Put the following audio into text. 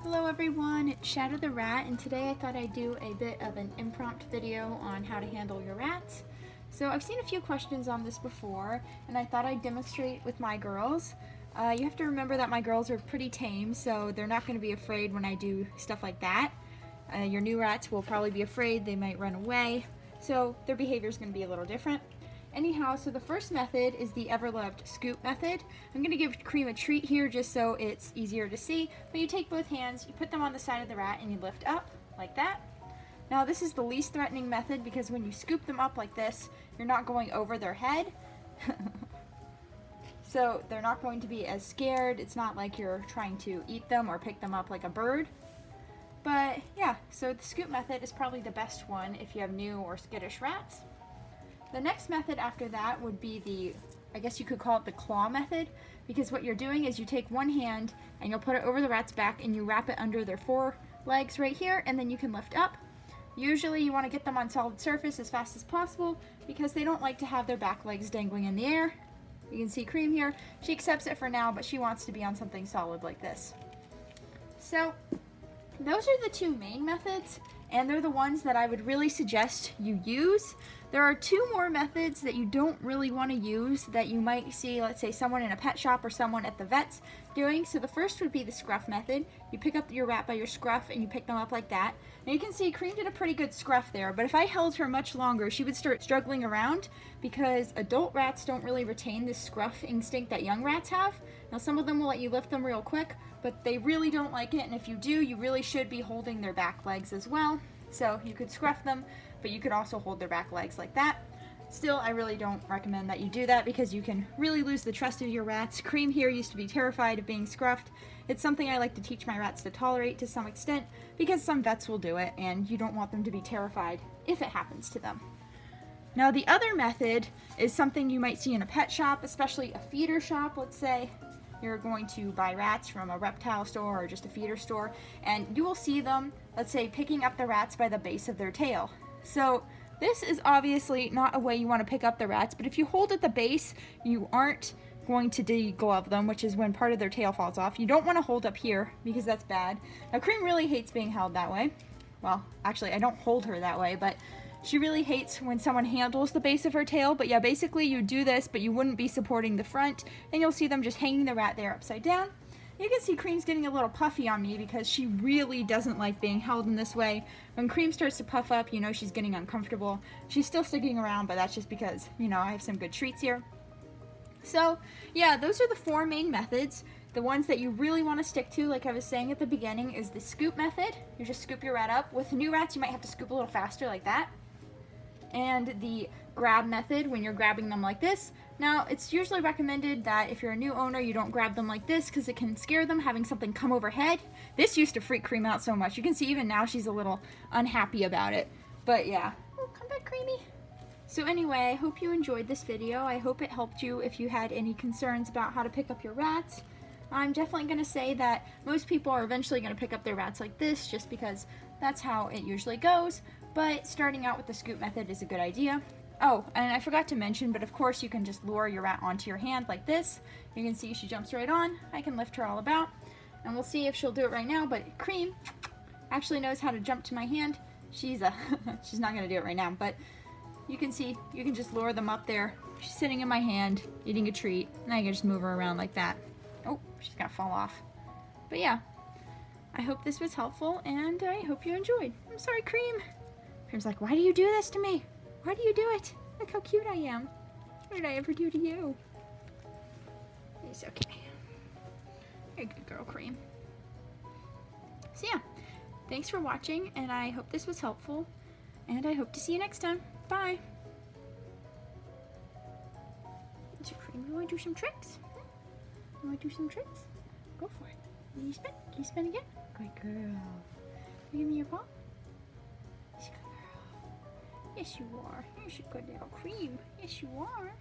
Hello everyone, it's Shadow the Rat, and today I thought I'd do a bit of an impromptu video on how to handle your rats. So I've seen a few questions on this before, and I thought I'd demonstrate with my girls. You have to remember that my girls are pretty tame, so they're not going to be afraid when I do stuff like that. Your new rats will probably be afraid, they might run away, so their behavior is going to be a little different. Anyhow, so the first method is the ever-loved scoop method. I'm going to give Cream a treat here just so it's easier to see, but you take both hands, you put them on the side of the rat, and you lift up like that. Now this is the least threatening method because when you scoop them up like this, you're not going over their head. So they're not going to be as scared. It's not like you're trying to eat them or pick them up like a bird. But yeah, so the scoop method is probably the best one if you have new or skittish rats. The next method after that would be the, I guess you could call it the claw method, because what you're doing is you take one hand and you'll put it over the rat's back and you wrap it under their forelegs right here, and then you can lift up. Usually you want to get them on solid surface as fast as possible because they don't like to have their back legs dangling in the air. You can see Cream here. She accepts it for now, but she wants to be on something solid like this. So those are the two main methods, and they're the ones that I would really suggest you use. There are two more methods that you don't really want to use that you might see, let's say, someone in a pet shop or someone at the vet's doing. So the first would be the scruff method. You pick up your rat by your scruff and you pick them up like that. And you can see Cream did a pretty good scruff there, but if I held her much longer, she would start struggling around because adult rats don't really retain this scruff instinct that young rats have. Now some of them will let you lift them real quick, but they really don't like it, and if you do, you really should be holding their back legs as well. So you could scruff them, but you could also hold their back legs like that. Still, I really don't recommend that you do that because you can really lose the trust of your rats. Cream here used to be terrified of being scruffed. It's something I like to teach my rats to tolerate to some extent because some vets will do it and you don't want them to be terrified if it happens to them. Now the other method is something you might see in a pet shop, especially a feeder shop. Let's say you're going to buy rats from a reptile store or just a feeder store, and you will see them, let's say, picking up the rats by the base of their tail. So this is obviously not a way you want to pick up the rats, but if you hold at the base, you aren't going to deglove them, which is when part of their tail falls off. You don't want to hold up here because that's bad. Now Cream really hates being held that way. Well, actually I don't hold her that way, but she really hates when someone handles the base of her tail. But yeah, basically you do this, but you wouldn't be supporting the front, and you'll see them just hanging the rat there upside down. You can see Cream's getting a little puffy on me because she really doesn't like being held in this way. When Cream starts to puff up, you know she's getting uncomfortable. She's still sticking around, but that's just because, you know, I have some good treats here. So yeah, those are the four main methods. The ones that you really want to stick to, like I was saying at the beginning, is the scoop method. You just scoop your rat up. With new rats, you might have to scoop a little faster like that. And the grab method, when you're grabbing them like this. Now, it's usually recommended that if you're a new owner, you don't grab them like this because it can scare them having something come overhead. This used to freak Cream out so much. You can see even now she's a little unhappy about it. But yeah. Oh, come back, Creamy. So anyway, I hope you enjoyed this video. I hope it helped you if you had any concerns about how to pick up your rats. I'm definitely going to say that most people are eventually going to pick up their rats like this just because that's how it usually goes. But starting out with the scoop method is a good idea. Oh, and I forgot to mention, but of course you can just lure your rat onto your hand like this. You can see she jumps right on. I can lift her all about, and we'll see if she'll do it right now. But Cream actually knows how to jump to my hand. She's she's not going to do it right now, but you can see you can just lure them up there. She's sitting in my hand, eating a treat, and I can just move her around like that. Oh, she's going to fall off. But yeah, I hope this was helpful, and I hope you enjoyed. I'm sorry, Cream. Cream's like, why do you do this to me? Why do you do it? Look how cute I am. What did I ever do to you? It's okay. You're a good girl, Cream. So yeah, thanks for watching, and I hope this was helpful, and I hope to see you next time. Bye. So Cream, you want to do some tricks? You want to do some tricks? Go for it. Can you spin? Can you spin again? Good girl. You give me your paw? Yes, you are. Yes, you are. You're a good little Cream. Yes, you are.